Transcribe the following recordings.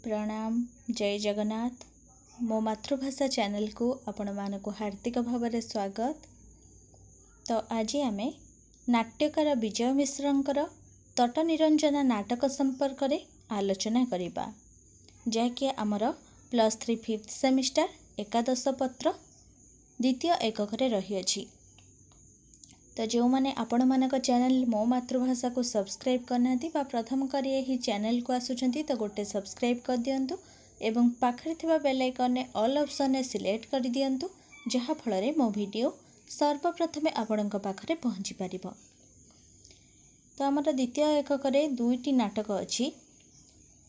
प्रणाम जय जगन्नाथ मो मातृभाषा चैनल को आपण मानक हार्दिक भाव स्वागत। तो आज आम नाट्यकार विजय मिश्रंकर तट निरंजना नाटक संपर्क में आलोचना करिबा, जहाँकि आमर +3 5th सेमिस्टर एकादश पत्र द्वितीय एकक रही अछि। तो जो मैंने आपण मानक चैनल मो मातृभाषा को सब्सक्राइब करना बा प्रथम करी यही चैनल को आसुचंती तो गोटे सब्सक्राइब कर दियंतु एवं पाखरे थिबा बेल आइकन ने ऑल ऑप्शन ने सिलेक्ट कर दियंतु, जहा फଳରେ मो वीडियो सर्वप्रथमे आपणक पाखरे पहुँची पारिबो। तो आमर द्वितीय एकक रे दुईटी नाटक अछि,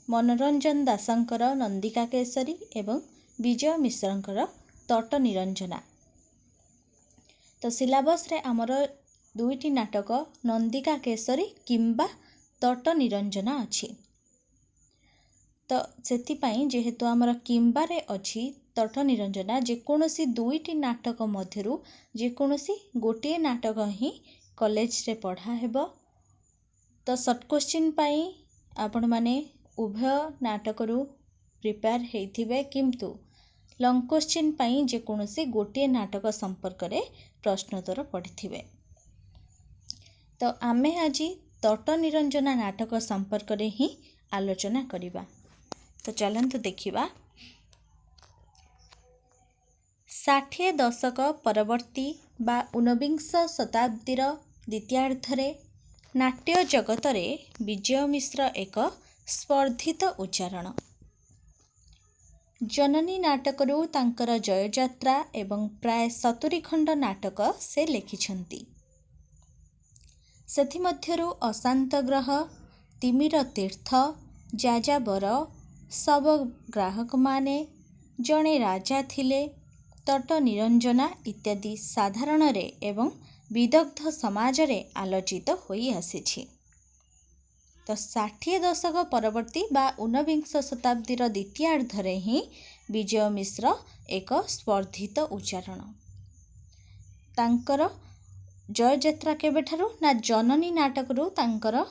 मनोरंजन दासंकर नंदिका केसरी एवं विजय मिश्रंकर तट निरंजना। तो सिलेबस रे आमर दुईटी नाटक नंदिका केसरी किंबा तट निरंजना अछि। तो सेतिपाई जेहेतु आमर किंबा रे अछि तट निरंजना, जेकोसी दुईटी नाटक मध्यरु जेकोसी गोटे नाटक ही कॉलेज रे पढ़ा हेबो। तो शॉर्ट क्वेश्चन पाई आपण माने उभय नाटक रु प्रिपेयर हेथिबे, किंतु लॉन्ग क्वेश्चन पाई जेकोसी गोटे नाटक संपर्क रे प्रश्नोत्तर पढ़िथिबे। तो आमे आज तट निरंजना नाटक संपर्क रे ही आलोचना करिबा। तो चलंतु देखिबा। 60 दशक परवर्ती बा 19 शताब्दीर द्वितीयार्धरे नाट्य जगत रे विजय मिश्र एक स्पर्धित उच्चारण। जननी नाटकरू तांकर जययात्रा एवं प्राय 70 खंड नाटक से लिखिछंती। सेथिमध्यरु अशांत ग्रह, तिमिर तीर्थ, जाजाबर, सब ग्राहक माने, जणे राजा थिले, तट निरंजना इत्यादि साधारण रे एवं विदग्ध समाज रे आलोचित होई आसीछि। तो 60 दशक परवर्ती बा 19 शताब्दीर द्वितीयार्धरे ही विजय मिश्र एक स्पर्धित उच्चारण। तांकर जययात्रा केबेठारु ना जननी नाटकरू तांकर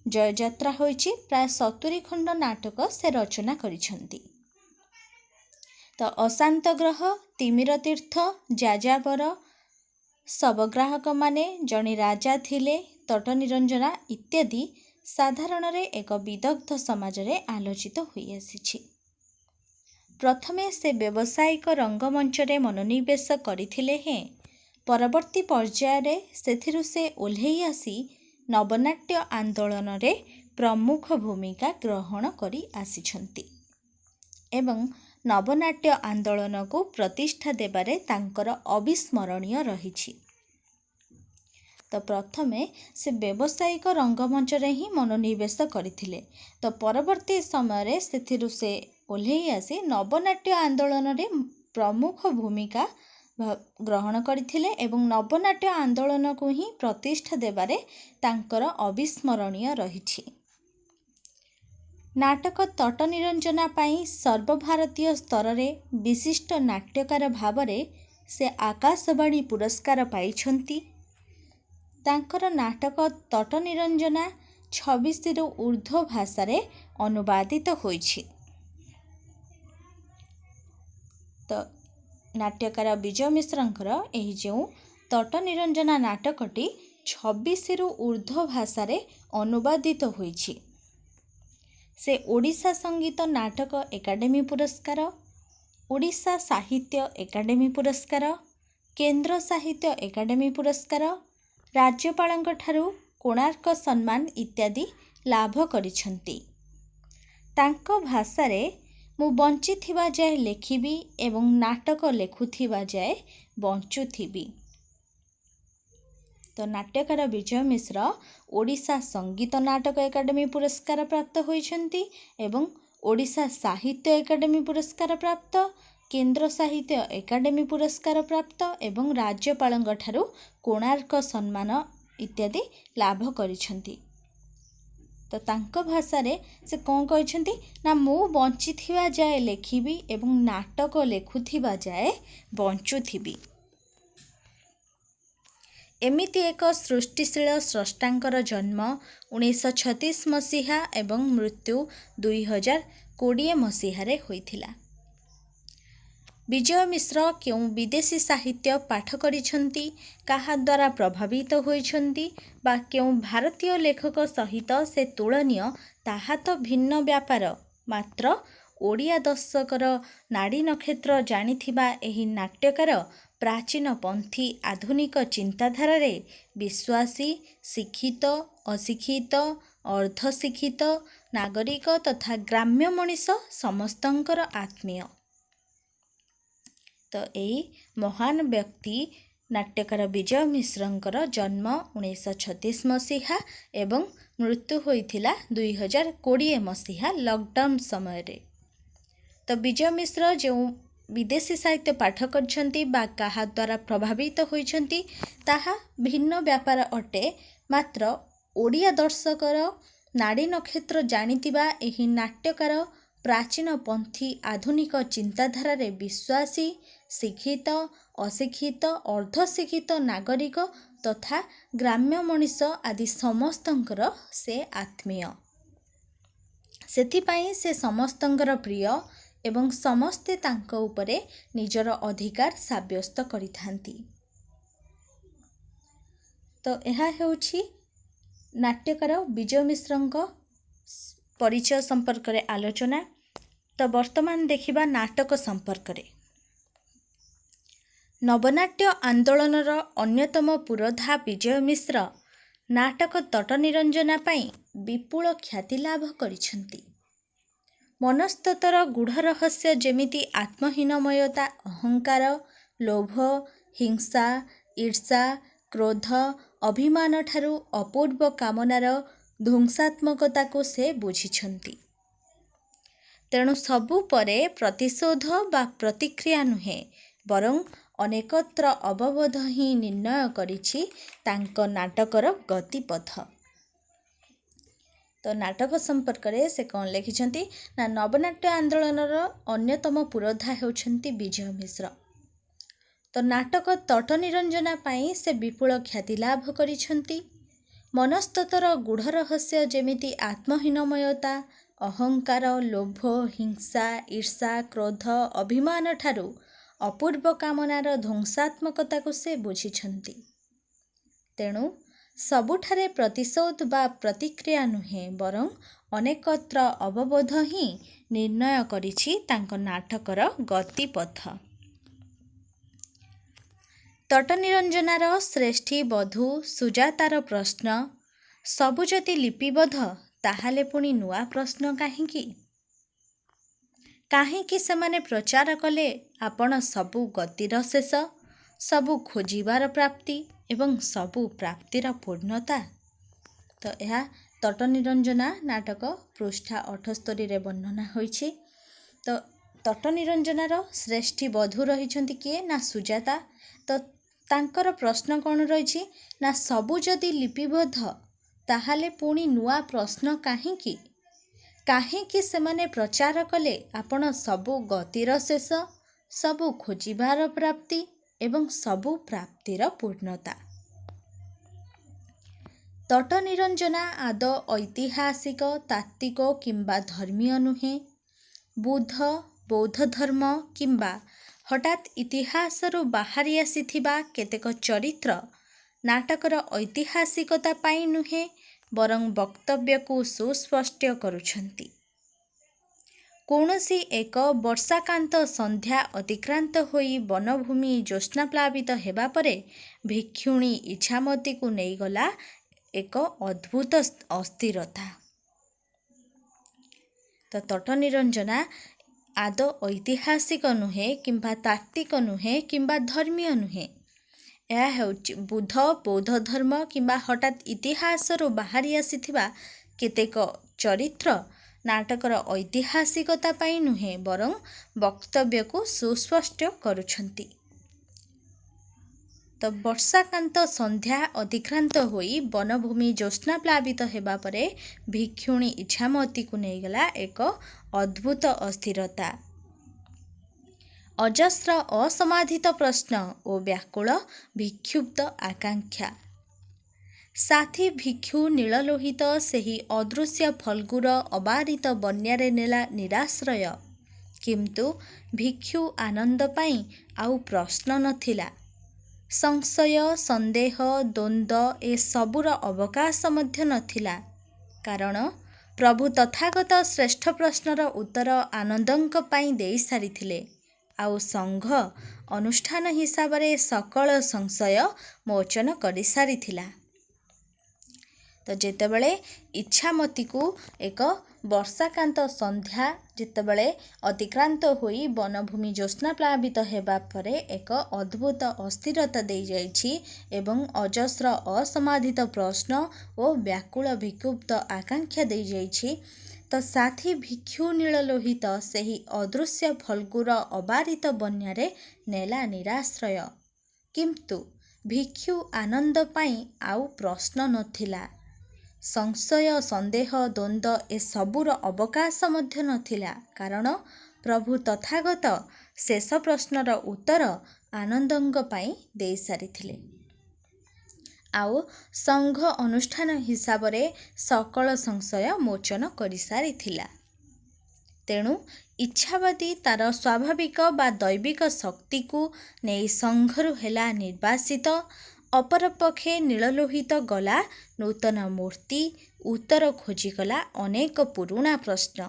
जययात्रा होइछि। प्राय 70 खंड नाटक से रचना करिछंती। तो अशांत ग्रह, तिमिर तीर्थ, जाजाबर, सब ग्राहक माने, जणे राजा थिले, तट निरंजना इत्यादि साधारण रे एक विदग्ध समाज रे आलोचित होई आसीछि। प्रथमे से व्यावसायिक रंगमंच रे मनोनिवेश करिथिले हे परवर्ती पर्याय रे सेथिरु से ओल्हेई आसी नवनाट्य आंदोलन रे प्रमुख भूमिका ग्रहण करी आसीछंती एवं नवनाट्य आंदोलन को प्रतिष्ठा देबारे तांकर अविस्मरणीय रहिछि। तो प्रथमे से व्यावसायिक रंगमंच रे ही मनोनिवेश करिथिले। तो परवर्ती समय रे सेथिरु से ओल्हेई आसी नवनाट्य आंदोलन रे प्रमुख भूमिका ग्रहण करथिले एवं नवनाट्य आंदोलन को ही प्रतिष्ठा देबारे तांकर अविस्मरणीय रहिछि। नाटक तट निरंजना पाई सर्वभारतीय स्तर रे विशिष्ट नाट्यकार भावरे से आकाशवाणी पुरस्कार पाइछंती। तांकर नाटक तट निरंजना 26 रु ऊर्ध्व भाषा रे अनुवादित होइछि। तो नाट्यकार विजय मिश्रंकर एही जो तट निरंजना नाटकटी 26 रु ऊर्ध्व भाषा रे अनुवादित होइछि। से ओडिशा संगीत नाटक एकाडेमी पुरस्कार, ओडिशा साहित्य एकाडेमी पुरस्कार, केंद्र साहित्य एकाडेमी पुरस्कार, राज्यपालଙ୍କ ठारू कोणार्क सम्मान इत्यादि लाभ करिछंती। तांको भाषा रे मु बंचिथिबा जाय लेखिबी एवं नाटक लेखुथिबा जाय बंचुथिबी। तो नाट्यकार विजय मिश्र ओडिशा संगीत नाटक एकाडेमी पुरस्कार प्राप्त होइछंती एवं ओडिशा साहित्य एकाडेमी पुरस्कार प्राप्त, केंद्र साहित्य एकाडेमी पुरस्कार प्राप्त एवं राज्यपालଙ୍କ ठारू कोणार्क सम्मान इत्यादि लाभ करिछंती। तो तांको भाषा रे से कौन कहछंती ना मु बंचिथिबा जाय लेखिबी एवं नाटक लेखुथिबा जाय बंचुथिबी। एमिति एक सृष्टिशील स्रष्टांकर जन्म 1936 मसीहा एवं मृत्यु 2020 मसीहारे होइथिला। विजय मिश्र क्यों विदेशी साहित्य पाठ करिछंती, काहा द्वारा प्रभावित होइछंती बा क्यों भारतीय लेखक सहित से तुलनीय ताहा तो भिन्न व्यापार, मात्र ओडिया दर्शकर नाड़ी नक्षत्र जानिथिबा एही नाट्यकार प्राचीन पंथी आधुनिक चिंताधारा रे विश्वासी, शिक्षित, अशिक्षित, अर्धशिक्षित, नागरिक तथा ग्राम्य मनीष समस्तंकर आत्मीय। तो यही महान व्यक्ति नाट्यकार विजय मिश्रंकर जन्म 1936 मसीहा एवं मृत्यु होइथिला 2020 मसीहा लॉकडाउन समय रे। तो विजय मिश्र जो विदेशी साहित्य पाठ करछंती बा काहा द्वारा प्रभावित होइछंती ताहा भिन्न व्यापार अटे, मात्र ओडिया दर्शकर नाड़ी नक्षत्र जानिथिबा एही नाट्यकार प्राचीन पंथी आधुनिक चिंताधारा रे विश्वासी, शिक्षित, अशिक्षित, अर्धशिक्षित, नागरिक तथा ग्राम्य मनीष आदि समस्तंकर से आत्मीय। सेथिपाई से समस्तंकर प्रिय एवं समस्ते तांको उपरे निजर अधिकार साब्यस्त करिथांती। तो यह हेउछि नाट्यकार विजय मिश्रंक परिचय संपर्क रे आलोचना। तो वर्तमान देखिबा नाटक संपर्क रे। नवनाट्य आंदोलनर अन्यतम पुरोधा विजय मिश्र नाटक तट निरंजना पाई विपुल ख्याति लाभ करिछंती। मनस्तत्वर गूढ़ रहस्य जेमिति आत्महीनमयता, अहंकार, लोभ, हिंसा, ईर्षा, क्रोध, अभिमान ठारू अपूर्व कामनार ध्वंसात्मकता को से बुझिछंती। तेणु सबु परे प्रतिशोध बा प्रतिक्रिया नुहे, बरं अनेकत्र अवबोध ही निर्णय करिछि तांको नाटकर गतिपथ। तो नाटक संपर्क रे से कौन लिखिछंती ना नवनाट्य आंदोलनर अन्यतम पुरोधा हेउछंती विजय मिश्र। तो नाटक तट निरंजना पाई से विपुल ख्याति लाभ करिछंती। मनस्तत्वर गूढ़ रहस्य जेमिति आत्महीनमयता, अहंकार, लोभ, हिंसा, ईर्षा, क्रोध, अभिमान ठारू अपूर्व कामनार ध्वंसात्मकता को से बुझिछंती। तेणु सबुठारे प्रतिशोध बा प्रतिक्रिया नुहे, बरं अनेकत्र अवबोध ही निर्णय करिछि तांको नाटकर गतिपथ। तट निरंजनार श्रेष्ठी बधू सुजातार प्रश्न सबु जति लिपिबद्ध, ताहाले पुणी नुआ प्रश्न काहींकी? काहींकी सेमाने प्रचार कले आपण सबु गतिर शेष, सबु खोजिबार प्राप्ति एवं सबु प्राप्तिर पूर्णता। तो यह तट निरंजना नाटक पृष्ठा 78 रे वर्णना होइछि। तो तट निरंजनार श्रेष्ठी बधू रहिछंती किए ना सुजाता। तो तांकर प्रश्न कौन रही ना सबु जदि लिपिबद्ध ताहाले पुणी नुआ प्रश्न काहींकी? काहींकी सेमाने प्रचार कले आपण सबु गतिर शेष, सबु खोजिबार प्राप्ति एवं सबु प्राप्तिर पूर्णता। तट निरंजना आदौ ऐतिहासिक, तात्विक किंबा धर्मीय नुहे। बुद्ध, बौद्ध धर्म किंबा हठात इतिहासरू बाहरी आसीथिबा केतेक चरित्र नाटकर ऐतिहासिकता पाई नुहे, बरं वक्तव्य को सुस्पष्ट करुछंती। कौनसी एक वर्षाकांत संध्या अतिक्रांत होई वनभूमि ज्योत्स्नाप्लावित हेबा परे भिक्षुणी इच्छामती को नहीं गला एक अद्भुत अस्थिरता। तो तट निरंजना आदौ ऐतिहासिक नुहे किंबा तात्विक नुहे किंबा धर्मीय नुहे। यह हेउछि बुद्ध, बौद्ध धर्म किंबा हठात इतिहासरू बाहरी आसीथिबा केतेक चरित्र नाटकर ऐतिहासिकता पाई नुहे, बरं वक्तव्य को सुस्पष्ट करुछंती। तो वर्षाकांत संध्या अतिक्रांत होई वनभूमि ज्योत्स्नाप्लावित हेबा परे भिक्षुणी इच्छामती को नहीं गला एक अद्भुत अस्थिरता। ଅଜସ୍ର ଅସମାଧିତ ପ୍ରଶ୍ନ ଓ ବ୍ୟାକୁଳ ବିକ୍ଷୁବ୍ଧ ଆକାଂକ୍ଷା। ସାଥୀ ଭିକ୍ଷୁ ନୀଳଲୋହିତ ସେହି ଅଦୃଶ୍ୟ ଫଲ୍ଗୁର ଅବାରିତ ବନ୍ୟାରେ ନେଲା ନିରାଶ୍ରୟ। କିନ୍ତୁ ଭିକ୍ଷୁ ଆନନ୍ଦ ପାଇଁ ଆଉ ପ୍ରଶ୍ନ ନଥିଲା। ସଂଶୟ, ସନ୍ଦେହ, ଦ୍ୱନ୍ଦ୍ୱ ଏସବୁର ଅବକାଶ ମଧ୍ୟ ନଥିଲା। କାରଣ ପ୍ରଭୁ ତଥାଗତ ଶ୍ରେଷ୍ଠ ପ୍ରଶ୍ନର ଉତ୍ତର ଆନନ୍ଦଙ୍କ ପାଇଁ ଦେଇ ସାରିଥିଲେ। ଆଉ ସଂଘ ଅନୁଷ୍ଠାନ ହିସାବରେ ସକଳ ସଂଶୟ ମୋଚନ କରିସାରିଥିଲା। ତ ଯେତେବେଳେ ଇଚ୍ଛାମତୀକୁ ଏକ ବର୍ଷାକାନ୍ତ ସନ୍ଧ୍ୟା ଯେତେବେଳେ ଅତିକ୍ରାନ୍ତ ହୋଇ ବନଭୂମି ଜ୍ୟୋତ୍ସ୍ନାପ୍ଳାବିତ ହେବା ପରେ ଏକ ଅଦ୍ଭୁତ ଅସ୍ଥିରତା ଦେଇଯାଇଛି ଏବଂ ଅଜସ୍ର ଅସମାଧିତ ପ୍ରଶ୍ନ ଓ ବ୍ୟାକୁଳ ବିକ୍ଷୁବ୍ଧ ଆକାଂକ୍ଷା ଦେଇଯାଇଛି, ତ ସାଥୀ ଭିକ୍ଷୁ ନୀଳଲୋହିତ ସେହି ଅଦୃଶ୍ୟ ଫଲ୍ଗୁର ଅବାରିତ ବନ୍ୟାରେ ନେଲା ନିରାଶ୍ରୟ। କିନ୍ତୁ ଭିକ୍ଷୁ ଆନନ୍ଦ ପାଇଁ ଆଉ ପ୍ରଶ୍ନ ନଥିଲା। ସଂଶୟ, ସନ୍ଦେହ, ଦ୍ୱନ୍ଦ୍ୱ ଏସବୁର ଅବକାଶ ମଧ୍ୟ ନଥିଲା। କାରଣ ପ୍ରଭୁ ତଥାଗତ ଶେଷ ପ୍ରଶ୍ନର ଉତ୍ତର ଆନନ୍ଦଙ୍କ ପାଇଁ ଦେଇ ସାରିଥିଲେ। ଆଉ ସଂଘ ଅନୁଷ୍ଠାନ ହିସାବରେ ସକଳ ସଂଶୟ ମୋଚନ କରିସାରିଥିଲା। ତେଣୁ ଇଚ୍ଛାବାଦୀ ତାର ସ୍ୱାଭାବିକ ବା ଦୈବିକ ଶକ୍ତିକୁ ନେଇ ସଂଘରୁ ହେଲା ନିର୍ବାସିତ। ଅପରପକ୍ଷେ ନୀଳଲୋହିତ ଗଲା ନୂତନ ମୂର୍ତ୍ତି, ଉତ୍ତର ଖୋଜିଗଲା ଅନେକ ପୁରୁଣା ପ୍ରଶ୍ନ।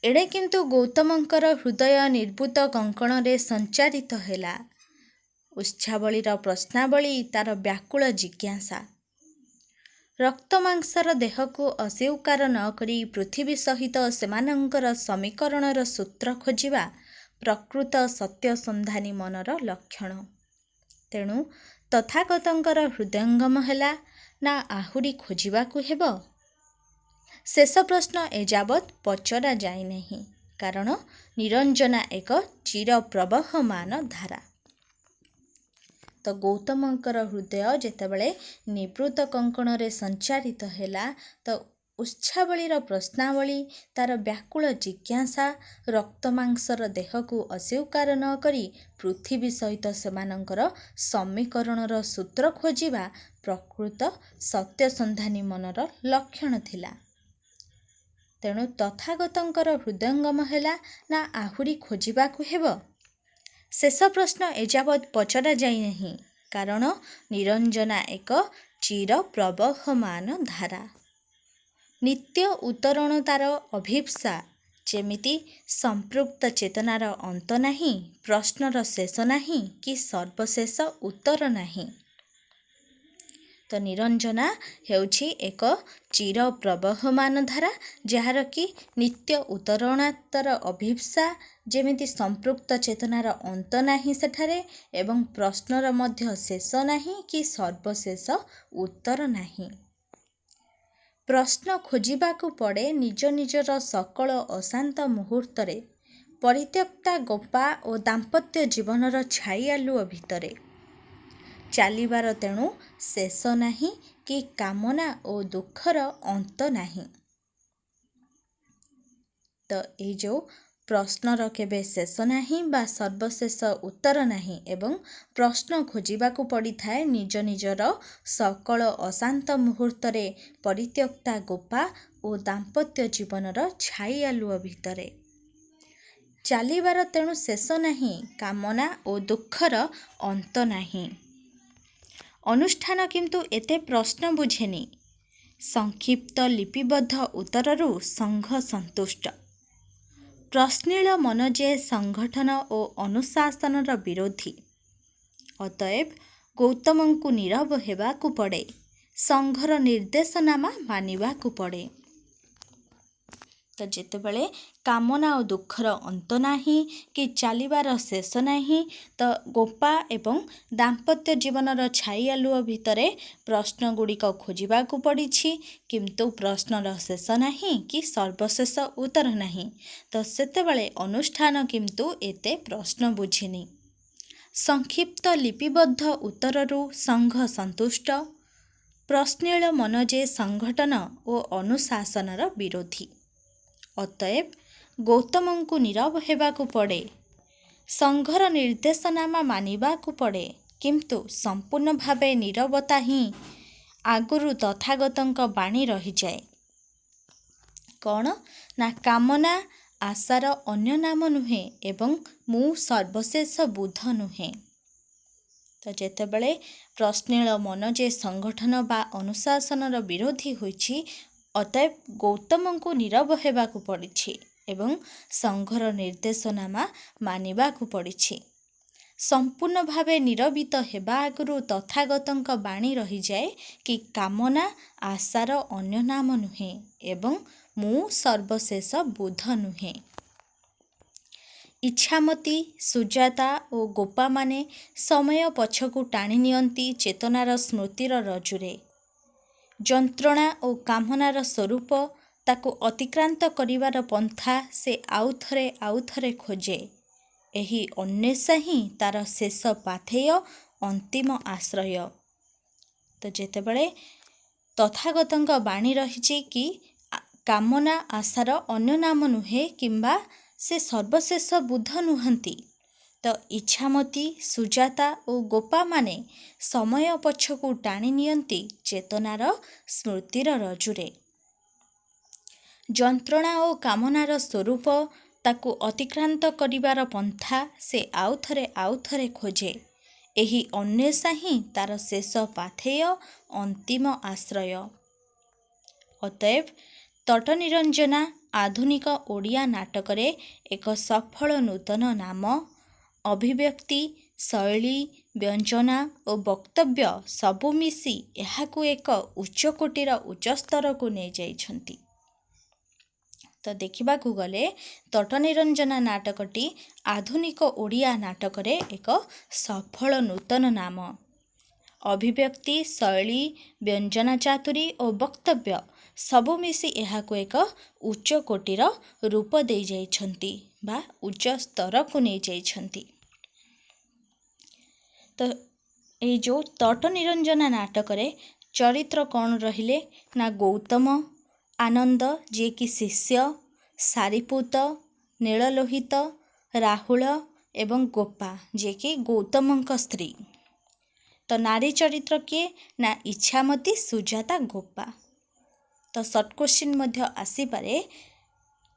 ଏଣେ କିନ୍ତୁ ଗୌତମଙ୍କର ହୃଦୟ ନିର୍ବୃତ କଙ୍କଣରେ ସଞ୍ଚାରିତ ହେଲା। ଉତ୍ସାବଳୀର ପ୍ରଶ୍ନାବଳୀ, ତାର ବ୍ୟାକୁଳ ଜିଜ୍ଞାସା। ରକ୍ତମାଂସର ଦେହକୁ ଅସ୍ୱୀକାର ନ କରି ପୃଥିବୀ ସହିତ ସେମାନଙ୍କର ସମୀକରଣର ସୂତ୍ର ଖୋଜିବା ପ୍ରକୃତ ସତ୍ୟସନ୍ଧାନୀ ମନର ଲକ୍ଷଣ। ତେଣୁ ତଥାଗତଙ୍କର ହୃଦୟଙ୍ଗମ ହେଲା, ନା ଆହୁରି ଖୋଜିବାକୁ ହେବ? ଶେଷ ପ୍ରଶ୍ନ ଏଯାବତ୍ ପଚରା ଯାଇନାହିଁ। କାରଣ ନିରଞ୍ଜନା ଏକ ଚିରପ୍ରବହମାନ ଧାରା। ତ ଗୌତମଙ୍କର ହୃଦୟ ଯେତେବେଳେ ନିବୃତ କଙ୍କଣରେ ସଞ୍ଚାରିତ ହେଲା, ତ ଉତ୍ସାବଳୀର ପ୍ରଶ୍ନାବଳୀ, ତାର ବ୍ୟାକୁଳ ଜିଜ୍ଞାସା, ରକ୍ତମାଂସର ଦେହକୁ ଅସ୍ୱୀକାର ନ କରି ପୃଥିବୀ ସହିତ ସେମାନଙ୍କର ସମୀକରଣର ସୂତ୍ର ଖୋଜିବା ପ୍ରକୃତ ସତ୍ୟସନ୍ଧାନୀ ମନର ଲକ୍ଷଣ ଥିଲା। ତେଣୁ ତଥାଗତଙ୍କର ହୃଦୟଙ୍ଗମ ହେଲା, ନା ଆହୁରି ଖୋଜିବାକୁ ହେବ? ଶେଷ ପ୍ରଶ୍ନ ଏଯାବତ୍ ପଚରା ଯାଇନାହିଁ। କାରଣ ନିରଞ୍ଜନା ଏକ ଚିରପ୍ରବହମାନ ଧାରା। ନିତ୍ୟ ଉତ୍ତରଣ ତାର ଅଭିପ୍ସା। ଯେମିତି ସମ୍ପୃକ୍ତ ଚେତନାର ଅନ୍ତ ନାହିଁ, ପ୍ରଶ୍ନର ଶେଷ ନାହିଁ କି ସର୍ବଶେଷ ଉତ୍ତର ନାହିଁ। ତ ନିରଞ୍ଜନା ହେଉଛି ଏକ ଚିରପ୍ରବହମାନ ଧାରା, ଯାହାର କି ନିତ୍ୟ ଉତ୍ତରଣାର୍ଥର ଅଭିପ୍ସା। ଯେମିତି ସମ୍ପୃକ୍ତ ଚେତନାର ଅନ୍ତ ନାହିଁ ସେଠାରେ ଏବଂ ପ୍ରଶ୍ନର ମଧ୍ୟ ଶେଷ ନାହିଁ କି ସର୍ବଶେଷ ଉତ୍ତର ନାହିଁ। ପ୍ରଶ୍ନ ଖୋଜିବାକୁ ପଡ଼େ ନିଜ ନିଜର ସକଳ ଅଶାନ୍ତ ମୁହୂର୍ତ୍ତରେ, ପରିତ୍ୟକ୍ତା ଗୋପା ଓ ଦାମ୍ପତ୍ୟ ଜୀବନର ଛାଇ ଆଲୁଅ ଭିତରେ। ଚାଲିବାର ତେଣୁ ଶେଷ ନାହିଁ କି କାମନା ଓ ଦୁଃଖର ଅନ୍ତ ନାହିଁ। ତ ଏଇ ଯେଉଁ ପ୍ରଶ୍ନର କେବେ ଶେଷ ନାହିଁ ବା ସର୍ବଶେଷ ଉତ୍ତର ନାହିଁ ଏବଂ ପ୍ରଶ୍ନ ଖୋଜିବାକୁ ପଡ଼ିଥାଏ ନିଜ ନିଜର ସକଳ ଅଶାନ୍ତ ମୁହୂର୍ତ୍ତରେ, ପରିତ୍ୟକ୍ତା ଗୋପା ଓ ଦାମ୍ପତ୍ୟ ଜୀବନର ଛାଇ ଆଲୁଅ ଭିତରେ। ଚାଲିବାର ତେଣୁ ଶେଷ ନାହିଁ, କାମନା ଓ ଦୁଃଖର ଅନ୍ତ ନାହିଁ। ଅନୁଷ୍ଠାନ କିନ୍ତୁ ଏତେ ପ୍ରଶ୍ନ ବୁଝେନି। ସଂକ୍ଷିପ୍ତ ଲିପିବଦ୍ଧ ଉତ୍ତରରୁ ସଂଘ ସନ୍ତୁଷ୍ଟ। ପ୍ରଶ୍ନିଳ ମନ ଯେ ସଂଗଠନ ଓ ଅନୁଶାସନର ବିରୋଧୀ। ଅତଏବ ଗୌତମଙ୍କୁ ନୀରବ ହେବାକୁ ପଡ଼େ, ସଂଘର ନିର୍ଦ୍ଦେଶନାମା ମାନିବାକୁ ପଡ଼େ। ତ ଯେତେବେଳେ କାମନା ଓ ଦୁଃଖର ଅନ୍ତ ନାହିଁ କି ଚାଲିବାର ଶେଷ ନାହିଁ, ତ ଗୋପା ଏବଂ ଦାମ୍ପତ୍ୟ ଜୀବନର ଛାଇ ଆଲୁଅ ଭିତରେ ପ୍ରଶ୍ନଗୁଡ଼ିକ ଖୋଜିବାକୁ ପଡ଼ିଛି, କିନ୍ତୁ ପ୍ରଶ୍ନର ଶେଷ ନାହିଁ କି ସର୍ବଶେଷ ଉତ୍ତର ନାହିଁ। ତ ସେତେବେଳେ ଅନୁଷ୍ଠାନ କିନ୍ତୁ ଏତେ ପ୍ରଶ୍ନ ବୁଝେନି। ସଂକ୍ଷିପ୍ତ ଲିପିବଦ୍ଧ ଉତ୍ତରରୁ ସଂଘ ସନ୍ତୁଷ୍ଟ। ପ୍ରଶ୍ନିଳ ମନ ଯେ ସଂଗଠନ ଓ ଅନୁଶାସନର ବିରୋଧୀ। ଅତଏବ ଗୌତମଙ୍କୁ ନୀରବ ହେବାକୁ ପଡ଼େ। ସଂଘର ନିର୍ଦ୍ଦେଶନାମା ମାନିବାକୁ ପଡ଼େ। କିନ୍ତୁ ସମ୍ପୂର୍ଣ୍ଣ ଭାବେ ନୀରବତା ହିଁ ଆଗରୁ ତଥାଗତଙ୍କ ବାଣୀ ରହିଯାଏ। କ'ଣ ନା କାମନା ଆଶାର ଅନ୍ୟ ନାମ ନୁହେଁ ଏବଂ ମୁଁ ସର୍ବଶେଷ ବୁଦ୍ଧ ନୁହେଁ। ତ ଯେତେବେଳେ ପ୍ରଶ୍ନିଳ ମନ ଯେ ସଂଗଠନ ବା ଅନୁଶାସନର ବିରୋଧୀ ହୋଇଛି, ଅତଏବ ଗୌତମଙ୍କୁ ନୀରବ ହେବାକୁ ପଡ଼ିଛି ଏବଂ ସଂଘର ନିର୍ଦ୍ଦେଶନାମା ମାନିବାକୁ ପଡ଼ିଛି। ସମ୍ପୂର୍ଣ୍ଣ ଭାବେ ନିରବିତ ହେବା ଆଗରୁ ତଥାଗତଙ୍କ ବାଣୀ ରହିଯାଏ କି କାମନା ଆଶାର ଅନ୍ୟ ନାମ ନୁହେଁ ଏବଂ ମୁଁ ସର୍ବଶେଷ ବୁଦ୍ଧ ନୁହେଁ। ଇଚ୍ଛାମତୀ, ସୁଜାତା ଓ ଗୋପାମାନେ ସମୟ ପଛକୁ ଟାଣି ନିଅନ୍ତି ଚେତନାର ସ୍ମୃତିର ରଜ୍ଜୁରେ। ଯନ୍ତ୍ରଣା ଓ କାମନାର ସ୍ୱରୂପ ତାକୁ ଅତିକ୍ରାନ୍ତ କରିବାର ପନ୍ଥା ସେ ଆଉଥରେ ଖୋଜେ। ଏହି ଅନ୍ୱେଷା ହିଁ ତାର ଶେଷ ପାଥେୟ, ଅନ୍ତିମ ଆଶ୍ରୟ। ତ ଯେତେବେଳେ ତଥାଗତଙ୍କ ବାଣୀ ରହିଛି କି କାମନା ଆଶାର ଅନ୍ୟ ନାମ ନୁହେଁ କିମ୍ବା ସେ ସର୍ବଶେଷ ବୁଦ୍ଧ ନୁହନ୍ତି, ତ ଇଚ୍ଛାମତୀ, ସୁଜାତା ଓ ଗୋପାମାନେ ସମୟ ପଛକୁ ଟାଣି ନିଅନ୍ତି ଚେତନାର ସ୍ମୃତିର ରଜ୍ଜୁରେ। ଯନ୍ତ୍ରଣା ଓ କାମନାର ସ୍ୱରୂପ ତାକୁ ଅତିକ୍ରାନ୍ତ କରିବାର ପନ୍ଥା ସେ ଆଉଥରେ ଖୋଜେ। ଏହି ଅନ୍ୱେଷା ହିଁ ତାର ଶେଷ ପାଥେୟ, ଅନ୍ତିମ ଆଶ୍ରୟ। ଅତଏବ ତଟନିରଞ୍ଜନା ଆଧୁନିକ ଓଡ଼ିଆ ନାଟକରେ ଏକ ସଫଳ ନୂତନ ନାମ। ଅଭିବ୍ୟକ୍ତି, ଶୈଳୀ, ବ୍ୟଞ୍ଜନା ଓ ବକ୍ତବ୍ୟ ସବୁ ମିଶି ଏହାକୁ ଏକ ଉଚ୍ଚକୋଟୀର ଉଚ୍ଚସ୍ତରକୁ ନେଇଯାଇଛନ୍ତି। ତ ଦେଖିବାକୁ ଗଲେ ତଟନିରଞ୍ଜନା ନାଟକଟି ଆଧୁନିକ ଓଡ଼ିଆ ନାଟକରେ ଏକ ସଫଳ ନୂତନ ନାମ। ଅଭିବ୍ୟକ୍ତି, ଶୈଳୀ, ବ୍ୟଞ୍ଜନା ଚାତୁରୀ ଓ ବକ୍ତବ୍ୟ ସବୁ ମିଶି ଏହାକୁ ଏକ ଉଚ୍ଚକୋଟୀର ରୂପ ଦେଇଯାଇଛନ୍ତି ବା ଉଚ୍ଚ ସ୍ତରକୁ ନେଇଯାଇଛନ୍ତି। ତ ଏଇ ଯେଉଁ ତଟନିରଞ୍ଜନା ନାଟକରେ ଚରିତ୍ର କ'ଣ ରହିଲେ ନା ଗୌତମ, ଆନନ୍ଦ ଯିଏକି ଶିଷ୍ୟ, ସାରିପୁତ, ନୀଳଲୋହିତ, ରାହୁଳ ଏବଂ ଗୋପା ଯିଏକି ଗୌତମଙ୍କ ସ୍ତ୍ରୀ। ତ ନାରୀ ଚରିତ୍ର କିଏ ନା ଇଚ୍ଛାମତୀ, ସୁଜାତା, ଗୋପା। ତ ସର୍ଟ କ୍ୱେଶ୍ଚିନ୍ ମଧ୍ୟ ଆସିପାରେ,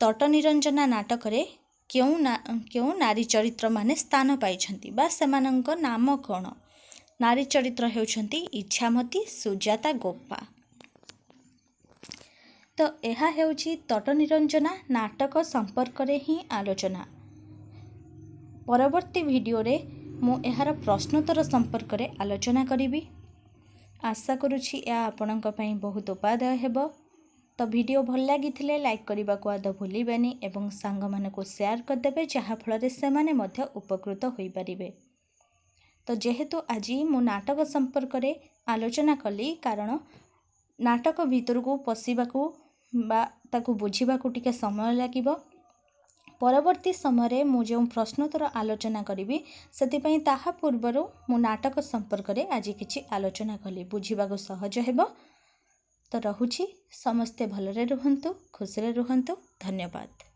ତଟନିରଞ୍ଜନା ନାଟକରେ କେଉଁ ନାରୀ ଚରିତ୍ରମାନେ ସ୍ଥାନ ପାଇଛନ୍ତି ବା ସେମାନଙ୍କ ନାମ କ'ଣ? ନାରୀ ଚରିତ୍ର ହେଉଛନ୍ତି ଇଚ୍ଛାମତୀ, ସୁଜାତା, ଗୋପା। ତ ଏହା ହେଉଛି ତଟନିରଞ୍ଜନା ନାଟକ ସମ୍ପର୍କରେ ହିଁ ଆଲୋଚନା। ପରବର୍ତ୍ତୀ ଭିଡ଼ିଓରେ ମୁଁ ଏହାର ପ୍ରଶ୍ନୋତ୍ତର ସମ୍ପର୍କରେ ଆଲୋଚନା କରିବି। ଆଶା କରୁଛି ଏହା ଆପଣଙ୍କ ପାଇଁ ବହୁତ ଉପାଦାୟ ହେବ। ତ ଭିଡ଼ିଓ ଭଲ ଲାଗିଥିଲେ ଲାଇକ୍ କରିବାକୁ ଆଦୌ ଭୁଲିବେନି ଏବଂ ସାଙ୍ଗମାନଙ୍କୁ ସେୟାର କରିଦେବେ, ଯାହାଫଳରେ ସେମାନେ ମଧ୍ୟ ଉପକୃତ ହୋଇପାରିବେ। ତ ଯେହେତୁ ଆଜି ମୁଁ ନାଟକ ସମ୍ପର୍କରେ ଆଲୋଚନା କଲି, କାରଣ ନାଟକ ଭିତରକୁ ପଶିବାକୁ ବା ତାକୁ ବୁଝିବାକୁ ଟିକେ ସମୟ ଲାଗିବ। ପରବର୍ତ୍ତୀ ସମୟରେ ମୁଁ ଯେଉଁ ପ୍ରଶ୍ନୋତ୍ତର ଆଲୋଚନା କରିବି, ସେଥିପାଇଁ ତାହା ପୂର୍ବରୁ ମୁଁ ନାଟକ ସମ୍ପର୍କରେ ଆଜି କିଛି ଆଲୋଚନା କଲି, ବୁଝିବାକୁ ସହଜ ହେବ। ତ ରହୁଛି, ସମସ୍ତେ ଭଲରେ ରୁହନ୍ତୁ, ଖୁସିରେ ରୁହନ୍ତୁ। ଧନ୍ୟବାଦ।